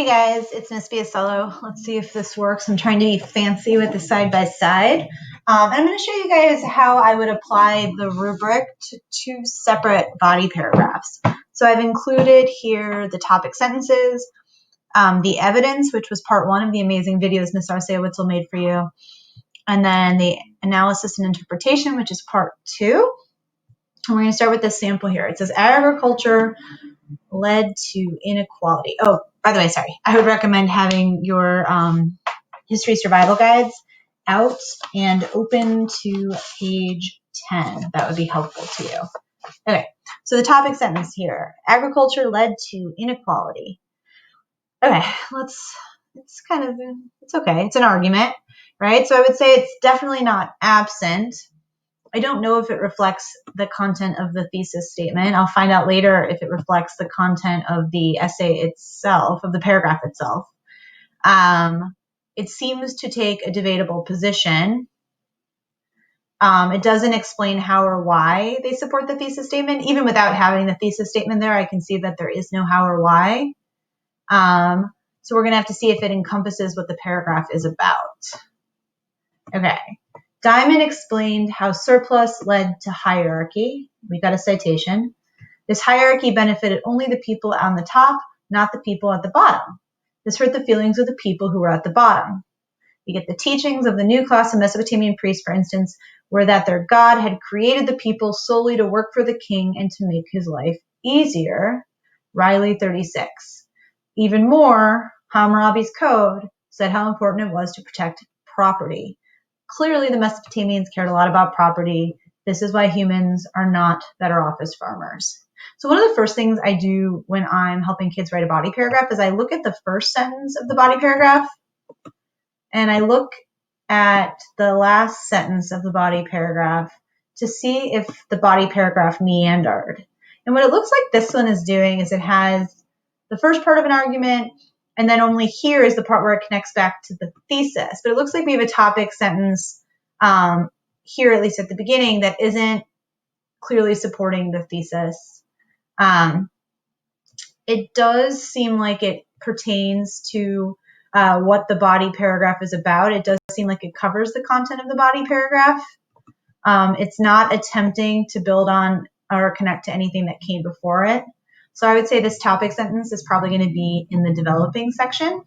Hey guys, it's Miss Biasello. Let's see if this works. I'm trying to be fancy with the side-by-side. I'm going to show you guys how I would apply the rubric to two separate body paragraphs. So I've included here the topic sentences, the evidence, which was part one of the amazing videos Miss Arcea Witzel made for you, and then the analysis and interpretation, which is part two. And we're going to start with this sample here. It says agriculture led to inequality. Oh, by the way, sorry. I would recommend having your history survival guides out and open to page 10. That would be helpful to you. Okay, so the topic sentence here. Agriculture led to inequality. Okay, it's okay. It's an argument, right? So I would say it's definitely not absent. I don't know if it reflects the content of the thesis statement. I'll find out later if it reflects the content of the essay itself, of the paragraph itself. It seems to take a debatable position. It doesn't explain how or why they support the thesis statement. Even without having the thesis statement there, I can see that there is no how or why. So we're going to have to see if it encompasses what the paragraph is about. Okay. Diamond explained how surplus led to hierarchy. We got a citation. This hierarchy benefited only the people on the top, not the people at the bottom. This hurt the feelings of the people who were at the bottom. We get the teachings of the new class of Mesopotamian priests, for instance, were that their God had created the people solely to work for the king and to make his life easier. Riley 36. Even more, Hammurabi's code said how important it was to protect property. Clearly, the Mesopotamians cared a lot about property. This is why humans are not better off as farmers. So one of the first things I do when I'm helping kids write a body paragraph is I look at the first sentence of the body paragraph, and I look at the last sentence of the body paragraph to see if the body paragraph meandered. And what it looks like this one is doing is it has the first part of an argument, and then only here is the part where it connects back to the thesis. But it looks like we have a topic sentence here, at least at the beginning, that isn't clearly supporting the thesis. It does seem like it pertains to what the body paragraph is about. It does seem like it covers the content of the body paragraph. It's not attempting to build on or connect to anything that came before it. So I would say this topic sentence is probably going to be in the developing section.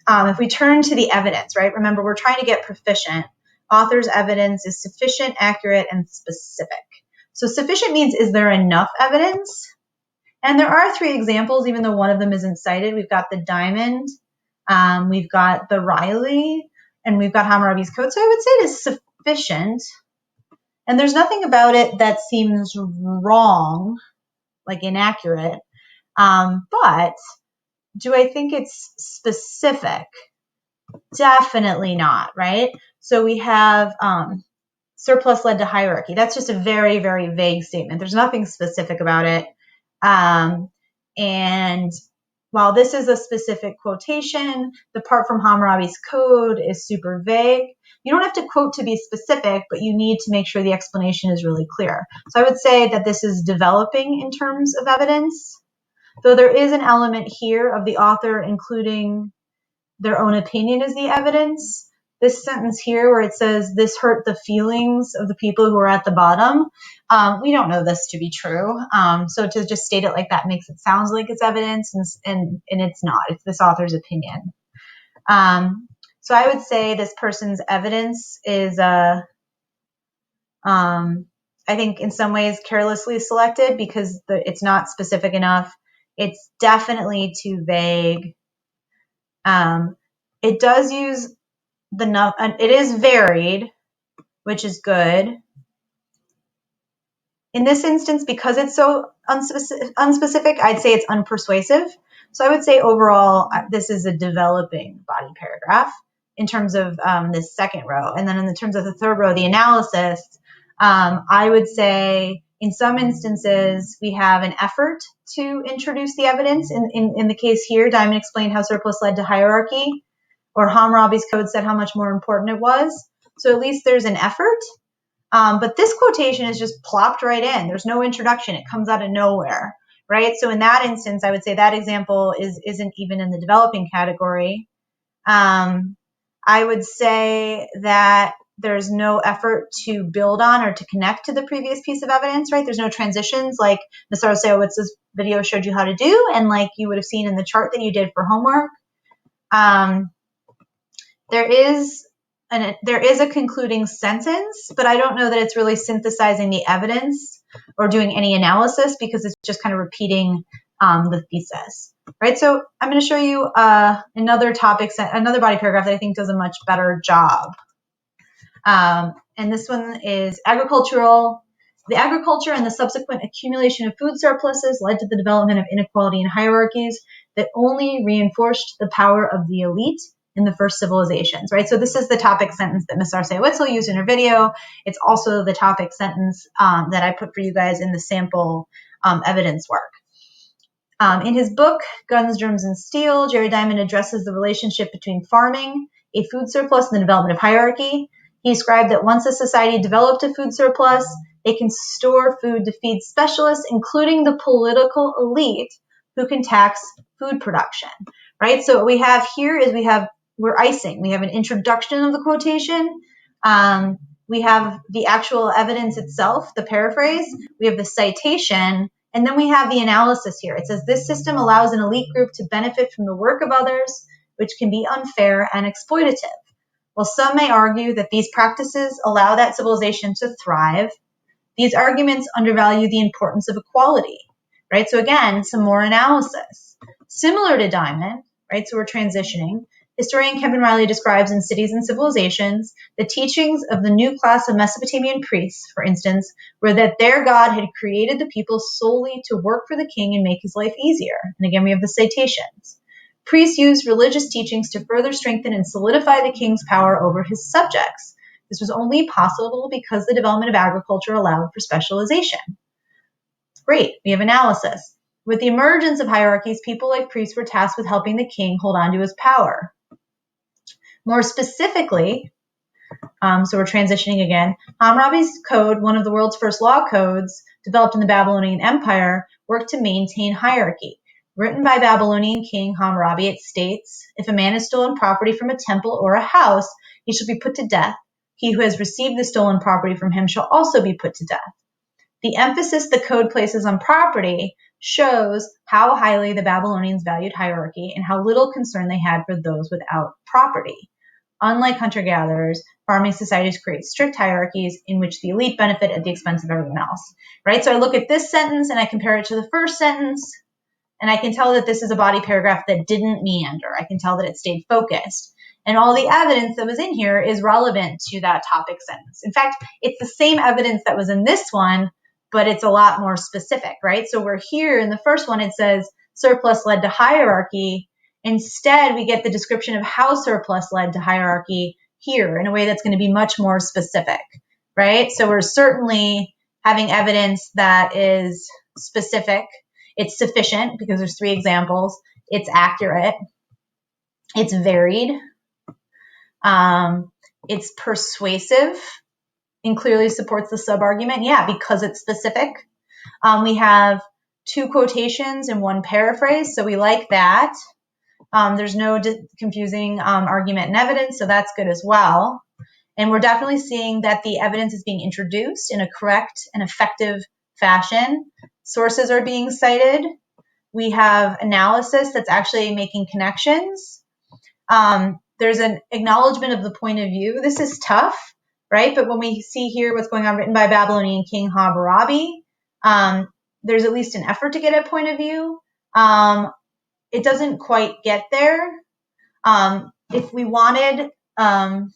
If we turn to the evidence, right? Remember, we're trying to get proficient. Author's evidence is sufficient, accurate, and specific. So sufficient means, is there enough evidence? And there are three examples, even though one of them isn't cited. We've got the Diamond, we've got the Riley, and we've got Hammurabi's code. So I would say it is sufficient. And there's nothing about it that seems wrong, like inaccurate. But do I think it's specific? Definitely not, right? So we have surplus led to hierarchy. That's just a very, very vague statement. There's nothing specific about it. And while this is a specific quotation, the part from Hammurabi's code is super vague. You don't have to quote to be specific, but you need to make sure the explanation is really clear. So I would say that this is developing in terms of evidence, though there is an element here of the author including their own opinion as the evidence. This sentence here where it says, this hurt the feelings of the people who are at the bottom. We don't know this to be true. So to just state it like that makes it sound like it's evidence, and it's not. It's this author's opinion. So I would say this person's evidence is, I think in some ways carelessly selected because it's not specific enough. It's definitely too vague. It does use it is varied, which is good. In this instance, because it's so unspecific, I'd say it's unpersuasive. So I would say overall, this is a developing body paragraph in terms of this second row. And then in terms of the third row, the analysis, I would say in some instances, we have an effort to introduce the evidence. In the case here, Diamond explained how surplus led to hierarchy, or Hammurabi's code said how much more important it was. So at least there's an effort. But this quotation is just plopped right in. There's no introduction. It comes out of nowhere, right? So in that instance, I would say that example isn't even in the developing category. I would say that there's no effort to build on or to connect to the previous piece of evidence, right? There's no transitions like Ms. Arasewitz's video showed you how to do, and like you would have seen in the chart that you did for homework. There is a concluding sentence, but I don't know that it's really synthesizing the evidence or doing any analysis because it's just kind of repeating the thesis, right? So I'm going to show you another body paragraph that I think does a much better job. And this one is agricultural. The agriculture and the subsequent accumulation of food surpluses led to the development of inequality and hierarchies that only reinforced the power of the elite in the first civilizations, right? So this is the topic sentence that Ms. Arce-Witzel used in her video. It's also the topic sentence that I put for you guys in the sample evidence work. In his book, Guns, Germs, and Steel, Jerry Diamond addresses the relationship between farming, a food surplus, and the development of hierarchy. He described that once a society developed a food surplus, they can store food to feed specialists, including the political elite, who can tax food production, right? So what we have here is we're icing. We have an introduction of the quotation. We have the actual evidence itself, the paraphrase. We have the citation. And then we have the analysis here. It says, this system allows an elite group to benefit from the work of others, which can be unfair and exploitative. While some may argue that these practices allow that civilization to thrive, these arguments undervalue the importance of equality, right? So again, some more analysis. Similar to Diamond, right? So we're transitioning. Historian Kevin Riley describes in Cities and Civilizations the teachings of the new class of Mesopotamian priests, for instance, were that their God had created the people solely to work for the king and make his life easier. And again, we have the citations. Priests used religious teachings to further strengthen and solidify the king's power over his subjects. This was only possible because the development of agriculture allowed for specialization. Great, we have analysis. With the emergence of hierarchies, people like priests were tasked with helping the king hold on to his power. More specifically, so we're transitioning again, Hammurabi's code, one of the world's first law codes developed in the Babylonian Empire, worked to maintain hierarchy. Written by Babylonian king Hammurabi, it states, if a man has stolen property from a temple or a house, he shall be put to death. He who has received the stolen property from him shall also be put to death. The emphasis the code places on property shows how highly the Babylonians valued hierarchy and how little concern they had for those without property. Unlike hunter-gatherers, farming societies create strict hierarchies in which the elite benefit at the expense of everyone else. Right? So I look at this sentence and I compare it to the first sentence, and I can tell that this is a body paragraph that didn't meander. I can tell that it stayed focused. And all the evidence that was in here is relevant to that topic sentence. In fact, it's the same evidence that was in this one, but it's a lot more specific, right? So we're here in the first one, it says surplus led to hierarchy. Instead, we get the description of how surplus led to hierarchy here in a way that's going to be much more specific, right? So we're certainly having evidence that is specific. It's sufficient because there's 3 examples. It's accurate. It's varied. It's persuasive and clearly supports the sub-argument. Yeah, because it's specific. We have 2 quotations and 1 paraphrase, so we like that. There's no confusing argument and evidence, so that's good as well. And we're definitely seeing that the evidence is being introduced in a correct and effective fashion. Sources are being cited. We have analysis that's actually making connections. There's an acknowledgement of the point of view. This is tough, right? But when we see here what's going on written by Babylonian King Hammurabi, there's at least an effort to get a point of view. It doesn't quite get there. If we wanted, I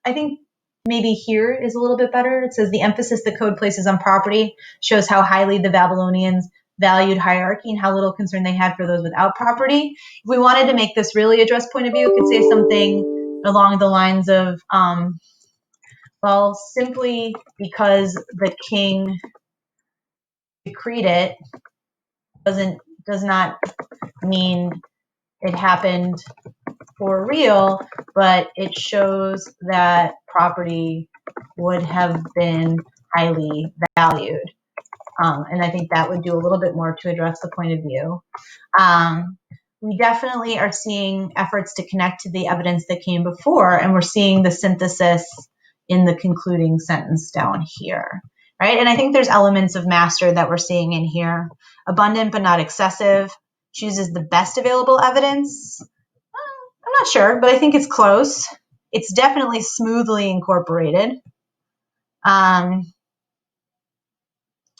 think maybe here is a little bit better. It says the emphasis the code places on property shows how highly the Babylonians valued hierarchy and how little concern they had for those without property. If we wanted to make this really address point of view, we could say something along the lines of, well, simply because the king decreed it does not mean it happened for real, but it shows that property would have been highly valued. And I think that would do a little bit more to address the point of view. We definitely are seeing efforts to connect to the evidence that came before, and we're seeing the synthesis in the concluding sentence down here, right? And I think there's elements of master that we're seeing in here. Abundant but not excessive, chooses the best available evidence. I'm not sure, but I think it's close. It's definitely smoothly incorporated.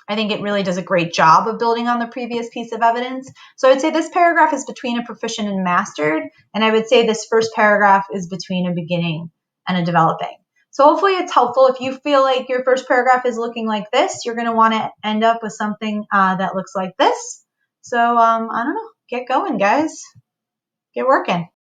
I think it really does a great job of building on the previous piece of evidence. So I would say this paragraph is between a proficient and mastered, and I would say this first paragraph is between a beginning and a developing. So hopefully it's helpful. If you feel like your first paragraph is looking like this, you're going to want to end up with something that looks like this. So I don't know, get going, guys. Get working.